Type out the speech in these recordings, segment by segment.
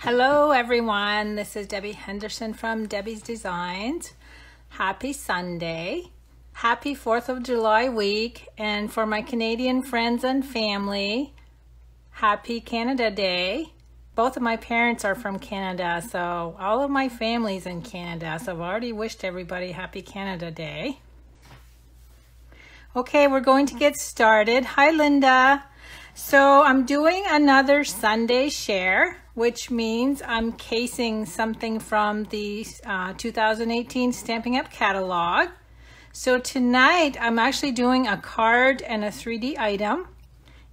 Hello everyone, this is Debbie Henderson from Debbie's Designs. Happy Sunday, happy 4th of July week, and for my Canadian friends and family, happy Canada Day. Both of my parents are from Canada, so all of my family's in Canada, so I've already wished everybody happy Canada Day. Okay, we're going to get started. Hi Linda. So I'm doing another Sunday share, which means I'm casing something from the 2018 Stampin' Up catalog. So tonight I'm actually doing a card and a 3D item,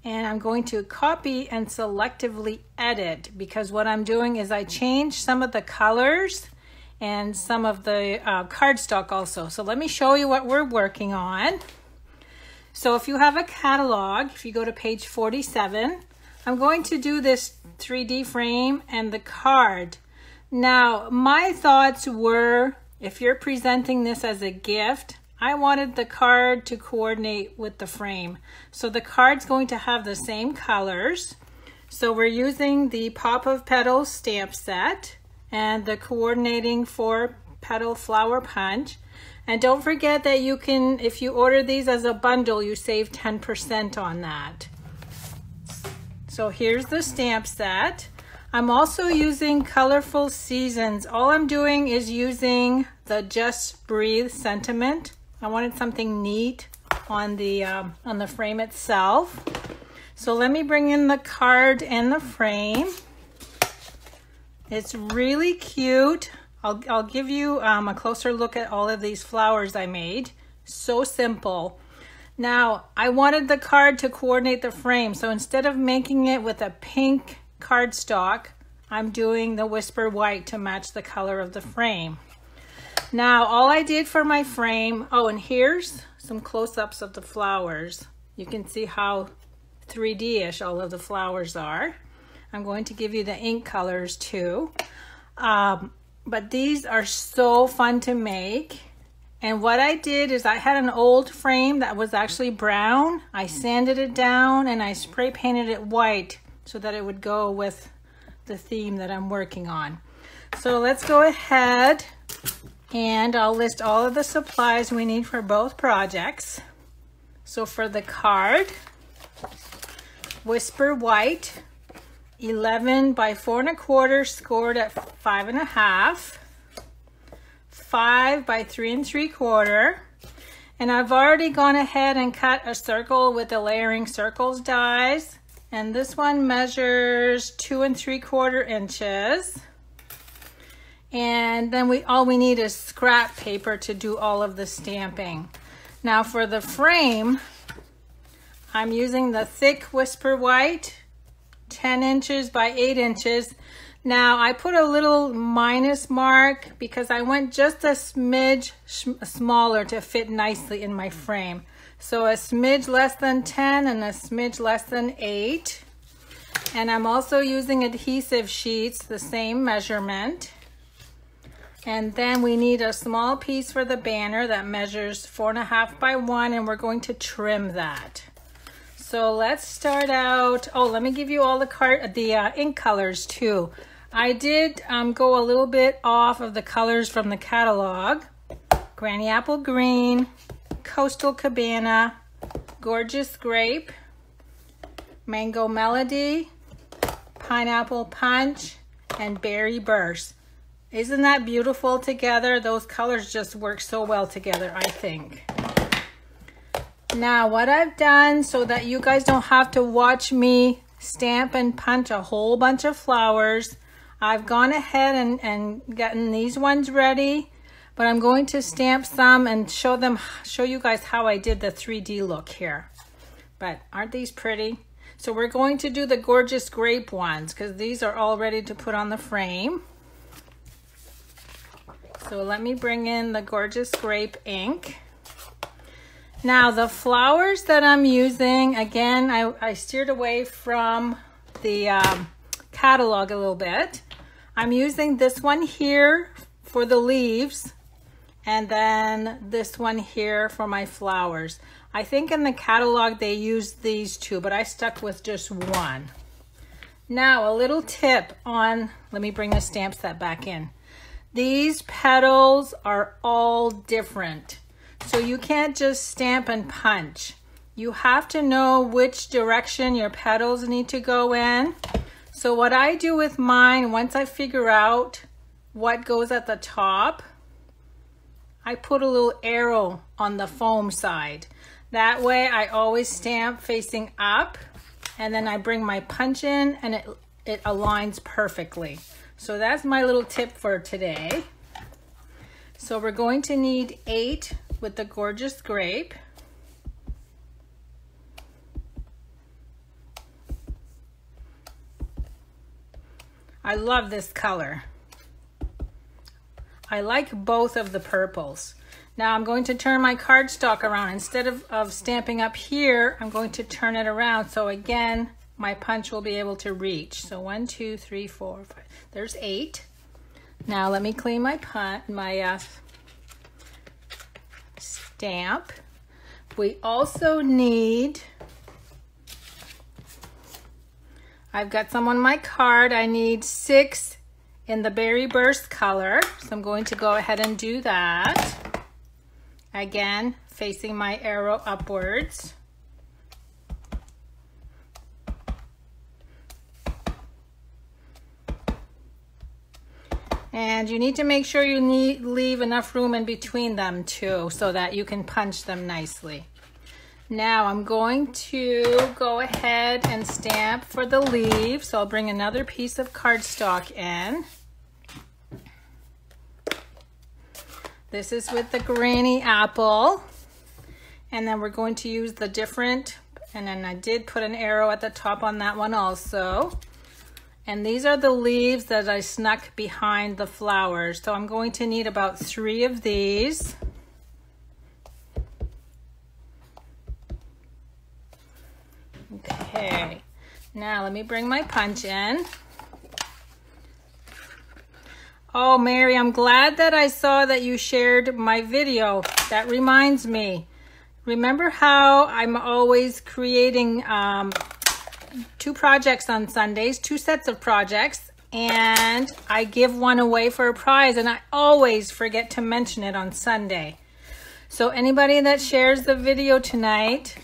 and I'm going to copy and selectively edit, because what I'm doing is I changed some of the colors and some of the cardstock also. So let me show you what we're working on. So if you have a catalog, if you go to page 47, I'm going to do this 3D frame and the card. Now, my thoughts were, if you're presenting this as a gift, I wanted the card to coordinate with the frame. So the card's going to have the same colors. So we're using the Pop of Petals stamp set and the coordinating 4-petal flower punch. And don't forget that you can, if you order these as a bundle, you save 10% on that. So here's the stamp set. I'm also using Colorful Seasons. All I'm doing is using the Just Breathe sentiment. I wanted something neat on the frame itself. So let me bring in the card and the frame. It's really cute. I'll give you a closer look at all of these flowers I made. So simple. Now, I wanted the card to coordinate the frame, so instead of making it with a pink cardstock, I'm doing the Whisper White to match the color of the frame. Now, all I did for my frame, oh, and here's some close-ups of the flowers. You can see how 3D-ish all of the flowers are. I'm going to give you the ink colors too. But these are so fun to make. And what I did is I had an old frame that was actually brown. I sanded it down and I spray painted it white so that it would go with the theme that I'm working on. So let's go ahead and I'll list all of the supplies we need for both projects. So for the card, Whisper White, 11 by 4 1/4, scored at 5 1/2, 5 by 3 3/4, and I've already gone ahead and cut a circle with the layering circles dies, and this one measures 2 3/4 inches, and then all we need is scrap paper to do all of the stamping. Now for the frame, I'm using the thick Whisper White, 10 inches by 8 inches. Now I put a little minus mark because I went just a smidge smaller to fit nicely in my frame. So a smidge less than 10 and a smidge less than 8. And I'm also using adhesive sheets, the same measurement. And then we need a small piece for the banner that measures 4 1/2 by 1, and we're going to trim that. So let's start out. Oh, let me give you all the ink colors too. I did go a little bit off of the colors from the catalog. Granny Apple Green, Coastal Cabana, Gorgeous Grape, Mango Melody, Pineapple Punch, and Berry Burst. Isn't that beautiful together? Those colors just work so well together, I think. Now what I've done, so that you guys don't have to watch me stamp and punch a whole bunch of flowers, I've gone ahead and gotten these ones ready, but I'm going to stamp some and show you guys how I did the 3D look here. But aren't these pretty? So we're going to do the Gorgeous Grape ones because these are all ready to put on the frame. So let me bring in the Gorgeous Grape ink. Now the flowers that I'm using, again, I steered away from the catalog a little bit. I'm using this one here for the leaves, and then this one here for my flowers. I think in the catalog they used these two, but I stuck with just one. Now a little tip on, let me bring the stamp set back in. These petals are all different. So you can't just stamp and punch. You have to know which direction your petals need to go in. So what I do with mine, once I figure out what goes at the top, I put a little arrow on the foam side. That way I always stamp facing up, and then I bring my punch in and it aligns perfectly. So that's my little tip for today. So we're going to need 8 with the gorgeous grape. I love this color. I like both of the purples. Now I'm going to turn my cardstock around. Instead of stamping up here, I'm going to turn it around. So again, my punch will be able to reach. So 1, 2, 3, 4, 5. There's 8. Now let me clean my stamp. We also need, I've got some on my card. I need 6 in the Berry Burst color. So I'm going to go ahead and do that. Again, facing my arrow upwards. And you need to make sure you leave enough room in between them too, so that you can punch them nicely. Now I'm going to go ahead and stamp for the leaves. So I'll bring another piece of cardstock in. This is with the granny apple. And then we're going to use the different, and then I did put an arrow at the top on that one also. And these are the leaves that I snuck behind the flowers. So I'm going to need about 3 of these. Okay, now let me bring my punch in. Oh, Mary, I'm glad that I saw that you shared my video. That reminds me. Remember how I'm always creating 2 projects on Sundays, 2 sets of projects, and I give one away for a prize, and I always forget to mention it on Sunday. So anybody that shares the video tonight,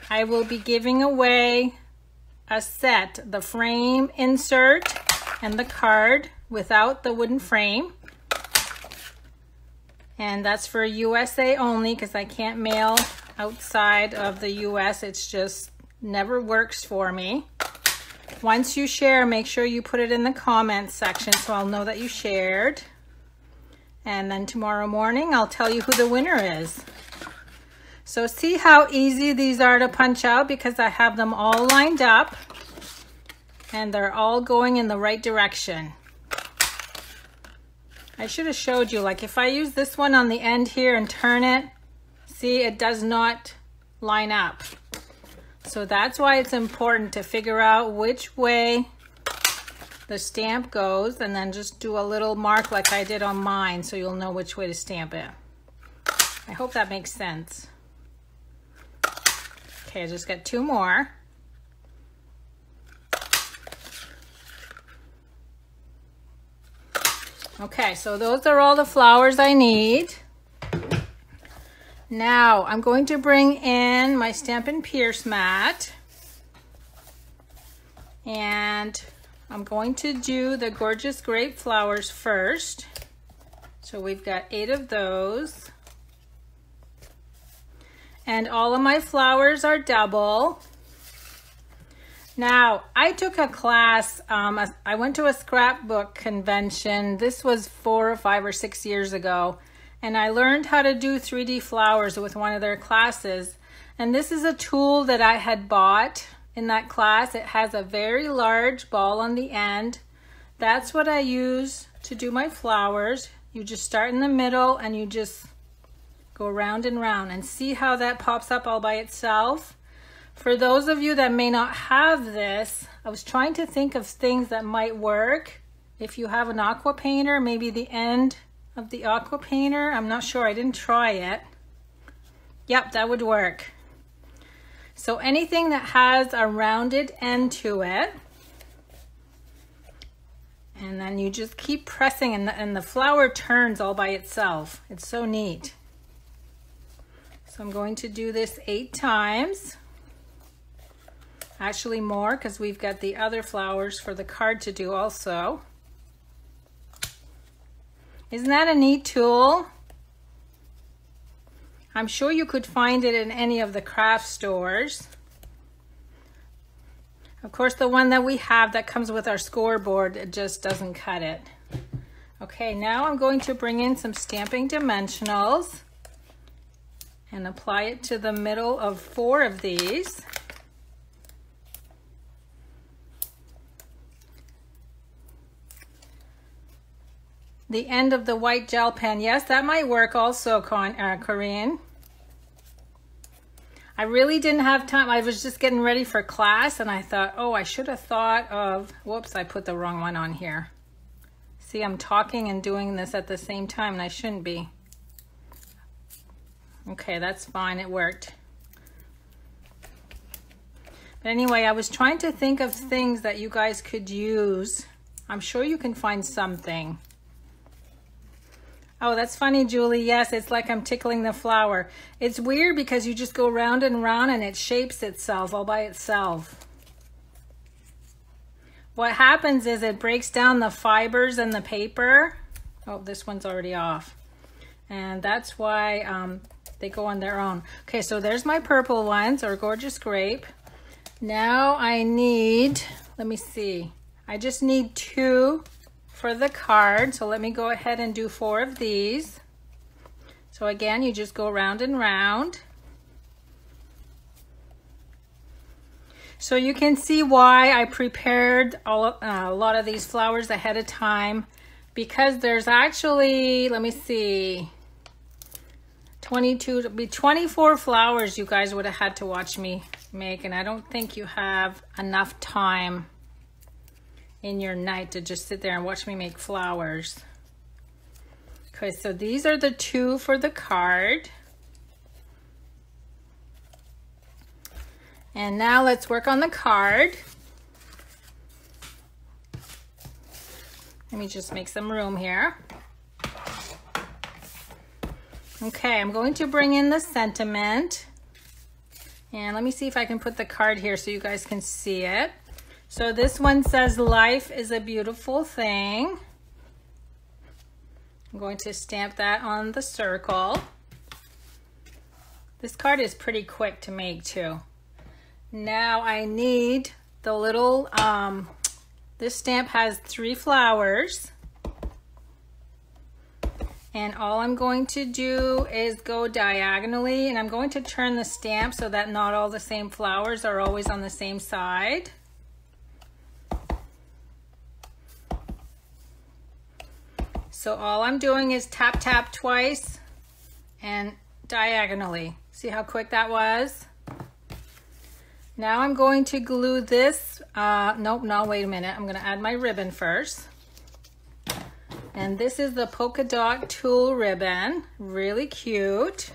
I will be giving away a set, the frame insert and the card without the wooden frame. And that's for USA only, because I can't mail outside of the US. It's just never works for me. Once you share, make sure you put it in the comments section so I'll know that you shared. And then tomorrow morning, I'll tell you who the winner is. So see how easy these are to punch out, because I have them all lined up and they're all going in the right direction. I should have showed you, like if I use this one on the end here and turn it, see, it does not line up. So that's why it's important to figure out which way the stamp goes, and then just do a little mark like I did on mine so you'll know which way to stamp it. I hope that makes sense. Okay, I just got 2 more. Okay, so those are all the flowers I need. Now I'm going to bring in my Stampin' Pierce mat, and I'm going to do the gorgeous grape flowers first. So we've got 8 of those. And all of my flowers are double. Now, I took a class, I went to a scrapbook convention. This was 4 or 5 or 6 years ago. And I learned how to do 3D flowers with one of their classes. And this is a tool that I had bought in that class. It has a very large ball on the end. That's what I use to do my flowers. You just start in the middle and you just go round and round, and see how that pops up all by itself. For those of you that may not have this, I was trying to think of things that might work. If you have an aqua painter, maybe the end of the aqua painter. I'm not sure, I didn't try it. Yep, that would work. So anything that has a rounded end to it. And then you just keep pressing and the flower turns all by itself. It's so neat. So I'm going to do this 8 times. Actually more, because we've got the other flowers for the card to do also. Isn't that a neat tool? I'm sure you could find it in any of the craft stores. Of course, the one that we have that comes with our scoreboard, it just doesn't cut it. Okay, now I'm going to bring in some Stampin' Dimensionals and apply it to the middle of 4 of these. The end of the white gel pen, yes, that might work also, Corinne. I really didn't have time. I was just getting ready for class and I thought, oh, I should have thought of, whoops, I put the wrong one on here. See, I'm talking and doing this at the same time and I shouldn't be. Okay, that's fine, it worked. But anyway, I was trying to think of things that you guys could use. I'm sure you can find something. Oh, that's funny, Julie. Yes, it's like I'm tickling the flower. It's weird because you just go round and round and it shapes itself all by itself. What happens is it breaks down the fibers in the paper. Oh, this one's already off. And that's why they go on their own. Okay, so there's my purple ones, or Gorgeous Grape. Now I need, let me see. I just need 2 for the card, so let me go ahead and do 4 of these. So again, you just go round and round. So you can see why I prepared a lot of these flowers ahead of time, because there's actually, let me see, 22 to be 24 flowers you guys would have had to watch me make, and I don't think you have enough time in your night to just sit there and watch me make flowers. Okay, so these are the 2 for the card. And now let's work on the card. Let me just make some room here. Okay, I'm going to bring in the sentiment. And let me see if I can put the card here so you guys can see it. So this one says, life is a beautiful thing. I'm going to stamp that on the circle. This card is pretty quick to make too. Now I need the little, this stamp has 3 flowers. And all I'm going to do is go diagonally, and I'm going to turn the stamp so that not all the same flowers are always on the same side. So all I'm doing is tap, tap twice and diagonally. See how quick that was? Now I'm going to glue this, nope, no, wait a minute. I'm gonna add my ribbon first. And this is the polka dot tulle ribbon, really cute.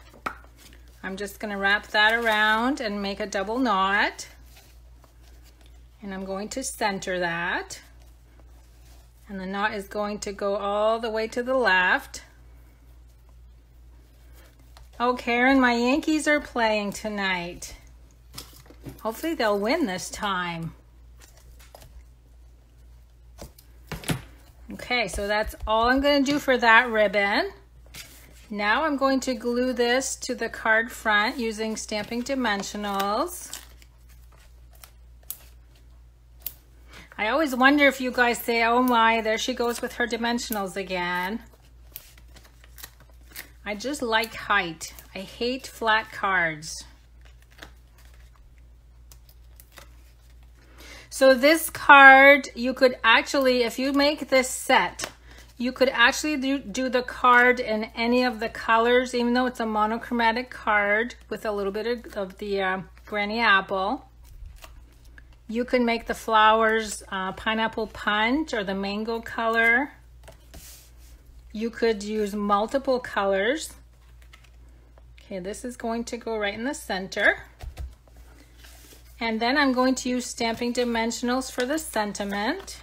I'm just gonna wrap that around and make a double knot. And I'm going to center that. And the knot is going to go all the way to the left. Oh, Karen, my Yankees are playing tonight. Hopefully they'll win this time. Okay, so that's all I'm going to do for that ribbon. Now I'm going to glue this to the card front using Stampin' Dimensionals. I always wonder if you guys say, oh my, there she goes with her dimensionals again. I just like height. I hate flat cards. So this card, you could actually, if you make this set, you could actually do the card in any of the colors, even though it's a monochromatic card with a little bit of the Granny Apple. You can make the flowers pineapple punch or the mango color. You could use multiple colors. Okay, this is going to go right in the center. And then I'm going to use Stampin' Dimensionals for the sentiment.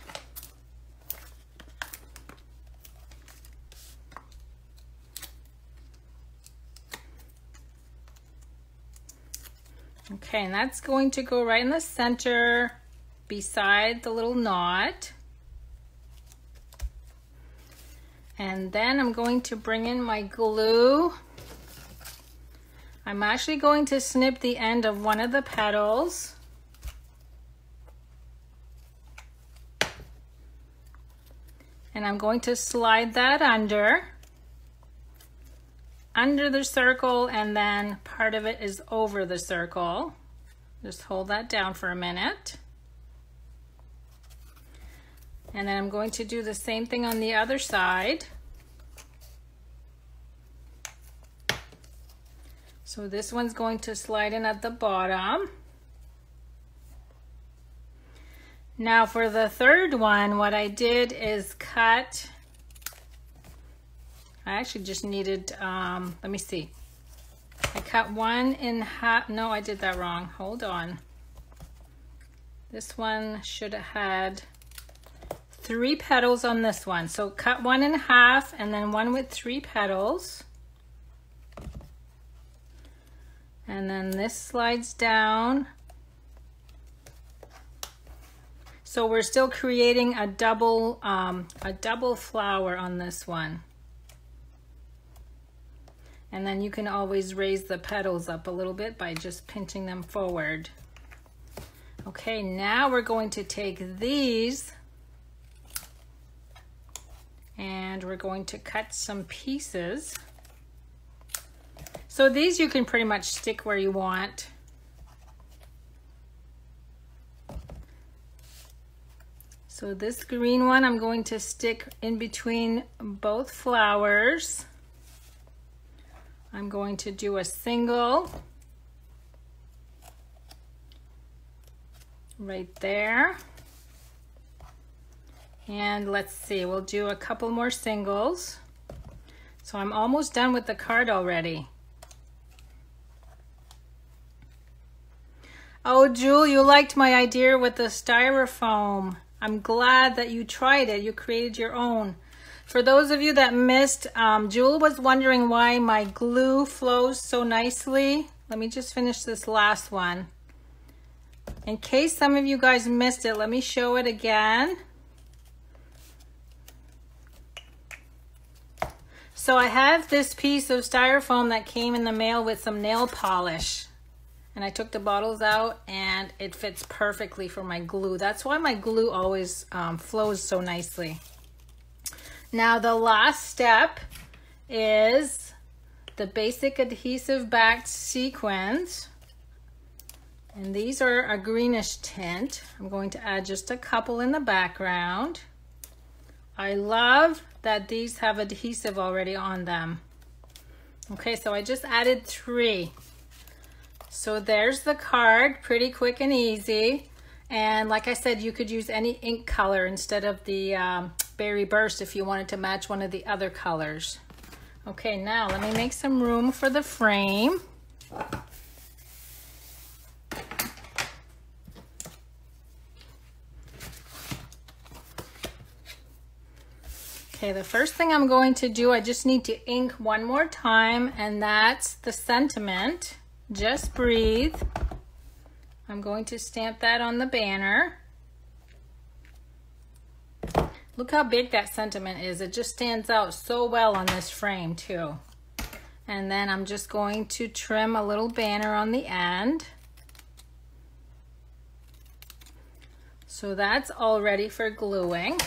Okay, and that's going to go right in the center beside the little knot. And then I'm going to bring in my glue. I'm actually going to snip the end of one of the petals. And I'm going to slide that under the circle, and then part of it is over the circle. Just hold that down for a minute. And then I'm going to do the same thing on the other side. So this one's going to slide in at the bottom. Now for the third one, what I did is cut, I actually just needed, let me see. I cut one in half, no, I did that wrong, hold on. This one should have had 3 petals on this one. So cut one in half and then one with 3 petals. And then this slides down. So we're still creating a double flower on this one. And then you can always raise the petals up a little bit by just pinching them forward. Okay, now we're going to take these and we're going to cut some pieces. So these you can pretty much stick where you want. So this green one I'm going to stick in between both flowers. I'm going to do a single right there. And let's see, we'll do a couple more singles. So I'm almost done with the card already. Oh, Jewel, you liked my idea with the styrofoam. I'm glad that you tried it. You created your own. For those of you that missed, Jewel was wondering why my glue flows so nicely. Let me just finish this last one. In case some of you guys missed it, let me show it again. So I have this piece of styrofoam that came in the mail with some nail polish. And I took the bottles out and it fits perfectly for my glue. That's why my glue always flows so nicely. Now the last step is the basic adhesive backed sequins. And these are a greenish tint. I'm going to add just a couple in the background. I love that these have adhesive already on them. Okay, so I just added 3. So there's the card, pretty quick and easy. And like I said, you could use any ink color instead of the Berry Burst if you wanted to match one of the other colors. Okay, now let me make some room for the frame. Okay, the first thing I'm going to do, I just need to ink one more time, and that's the sentiment. Just breathe. I'm going to stamp that on the banner. Look how big that sentiment is. It just stands out so well on this frame too. And then I'm just going to trim a little banner on the end. So that's all ready for gluing.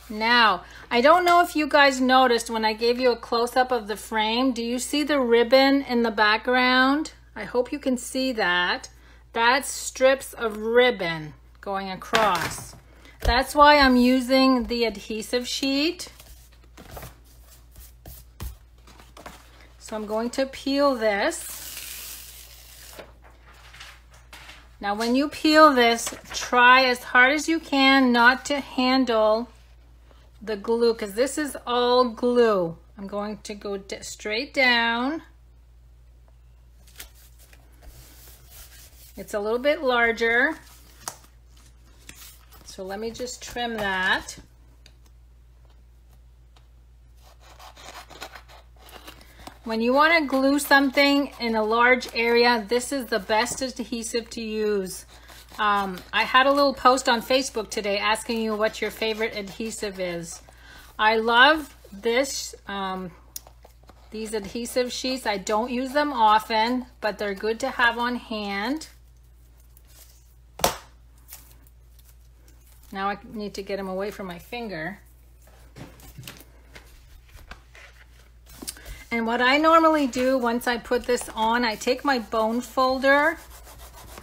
Now, I don't know if you guys noticed when I gave you a close-up of the frame, do you see the ribbon in the background? I hope you can see that. That's strips of ribbon going across. That's why I'm using the adhesive sheet. So I'm going to peel this. Now when you peel this, try as hard as you can not to handle the glue, because this is all glue. I'm going to go straight down. It's a little bit larger, so let me just trim that. When you want to glue something in a large area, this is the best adhesive to use. I had a little post on Facebook today asking you what your favorite adhesive is. I love this, these adhesive sheets. I don't use them often, but they're good to have on hand. Now I need to get them away from my finger. And what I normally do once I put this on, I take my bone folder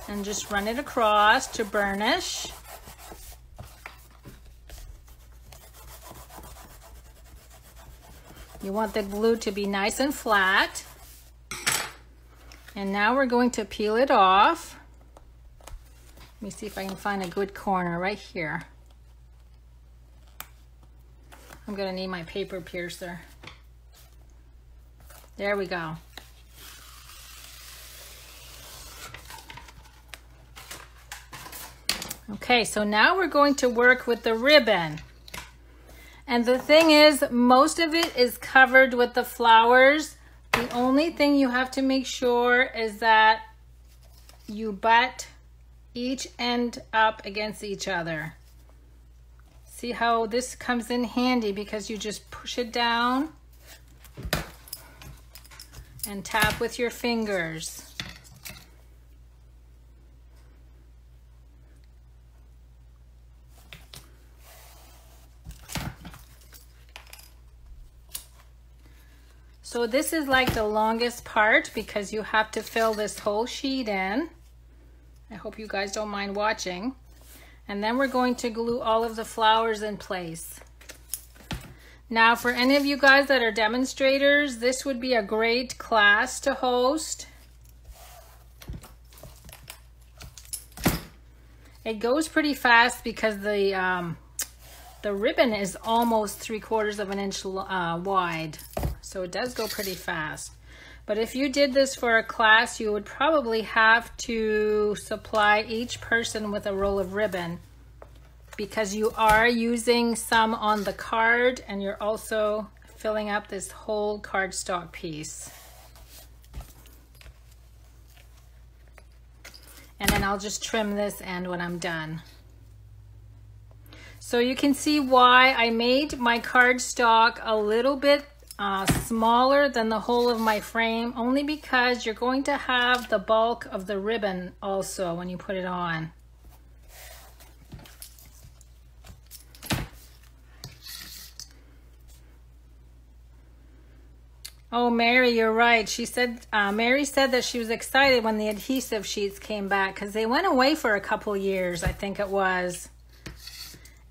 and just run it across to burnish. You want the glue to be nice and flat. And now we're going to peel it off. Let me see if I can find a good corner right here. I'm gonna need my paper piercer. There we go. Okay, so now we're going to work with the ribbon. And the thing is, most of it is covered with the flowers. The only thing you have to make sure is that you butt each end up against each other. See how this comes in handy because you just push it down and tap with your fingers. So this is like the longest part because you have to fill this whole sheet in. I hope you guys don't mind watching. And then we're going to glue all of the flowers in place. Now, for any of you guys that are demonstrators, this would be a great class to host. It goes pretty fast because the ribbon is almost 3/4 of an inch wide. So it does go pretty fast. But if you did this for a class, you would probably have to supply each person with a roll of ribbon, because you are using some on the card and you're also filling up this whole cardstock piece. And then I'll just trim this end when I'm done. So you can see why I made my cardstock a little bit smaller than the whole of my frame, only because you're going to have the bulk of the ribbon also when you put it on. Oh, Mary, you're right. She said, Mary said that she was excited when the adhesive sheets came back because they went away for a couple years, I think it was.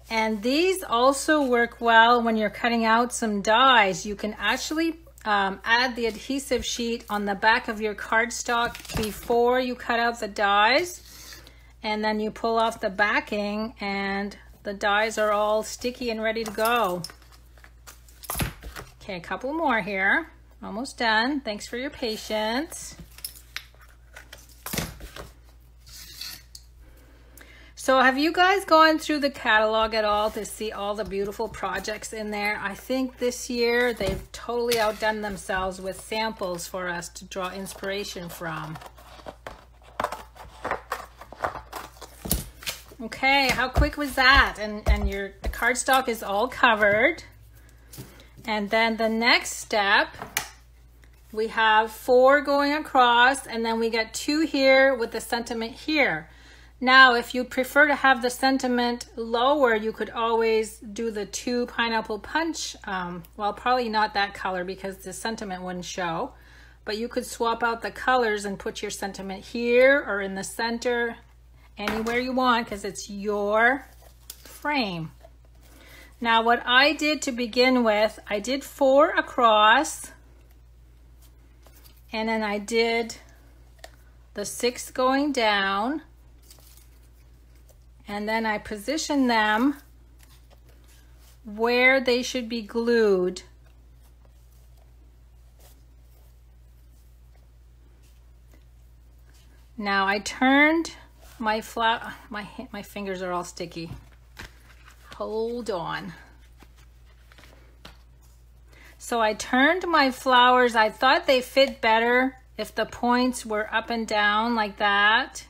And these also work well when you're cutting out some dies. You can actually add the adhesive sheet on the back of your cardstock before you cut out the dies. And then you pull off the backing and the dies are all sticky and ready to go. Okay, a couple more here. Almost done. Thanks for your patience. So have you guys gone through the catalog at all to see all the beautiful projects in there? I think this year they've totally outdone themselves with samples for us to draw inspiration from. Okay, how quick was that? And the cardstock is all covered. And then the next step, we have 4 going across, and then we get 2 here with the sentiment here. Now, if you prefer to have the sentiment lower, you could always do the 2 pineapple punch. Well, probably not that color because the sentiment wouldn't show. But you could swap out the colors and put your sentiment here or in the center, anywhere you want, because it's your frame. Now, what I did to begin with, I did 4 across. And then I did the 6 going down. And then I position them where they should be glued. Now I turned my flower, my fingers are all sticky. Hold on. So I turned my flowers. I thought they fit better if the points were up and down like that.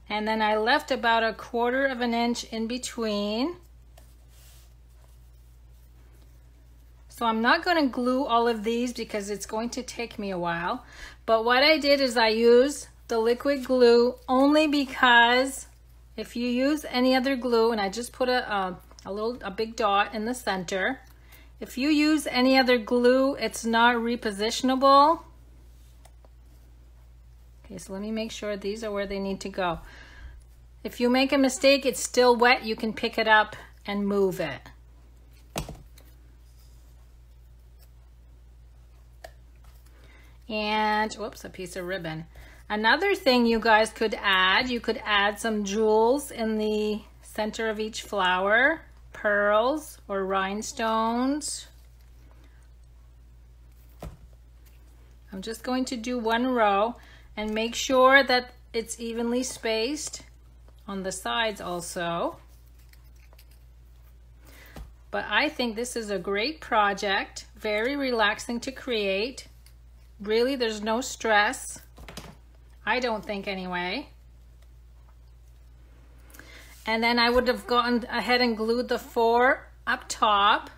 And then I left about 1/4 of an inch in between. So I'm not going to glue all of these because it's going to take me a while. But what I did is I used the liquid glue only because if you use any other glue, and I just put a big dot in the center. If you use any other glue, it's not repositionable. Okay, so let me make sure these are where they need to go. If you make a mistake, it's still wet, you can pick it up and move it. And, whoops, a piece of ribbon. Another thing you guys could add, you could add some jewels in the center of each flower. Pearls or rhinestones. I'm just going to do 1 row and make sure that it's evenly spaced on the sides also. But I think this is a great project, very relaxing to create. Really, there's no stress. I don't think anyway. And then I would have gone ahead and glued the 4 up top.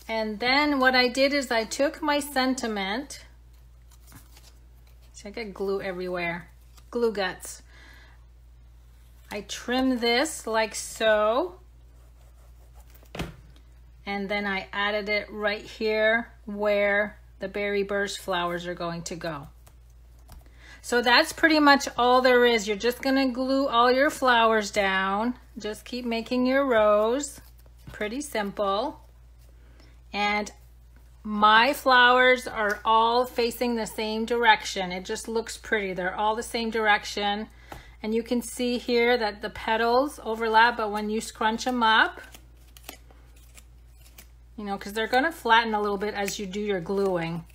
And then what I did is I took my sentiment. I got glue everywhere. Glue guts. I trim this like so. And then I added it right here where the berry burst flowers are going to go. So that's pretty much all there is. You're just gonna glue all your flowers down. Just keep making your rows. Pretty simple. And my flowers are all facing the same direction. It just looks pretty. They're all the same direction. And you can see here that the petals overlap, but when you scrunch them up, you know, because they're gonna flatten a little bit as you do your gluing.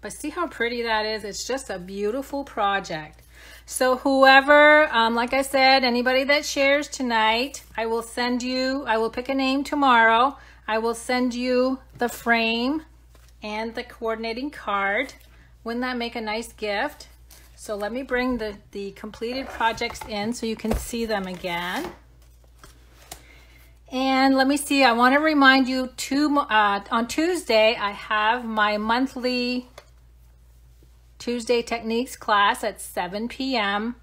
But see how pretty that is? It's just a beautiful project. So whoever, like I said, anybody that shares tonight, I will pick a name tomorrow. I will send you the frame and the coordinating card. Wouldn't that make a nice gift? So let me bring the completed projects in so you can see them again. And let me see, I want to remind you on Tuesday, I have my monthly Tuesday Techniques class at 7 p.m.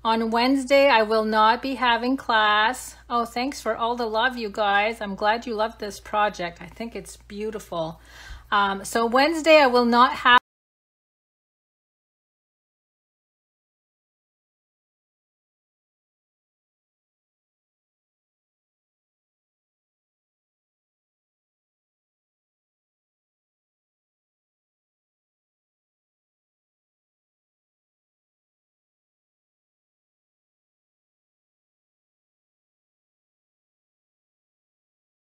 On Wednesday, I will not be having class. Oh, thanks for all the love, you guys. I'm glad you loved this project. I think it's beautiful. So Wednesday, I will not have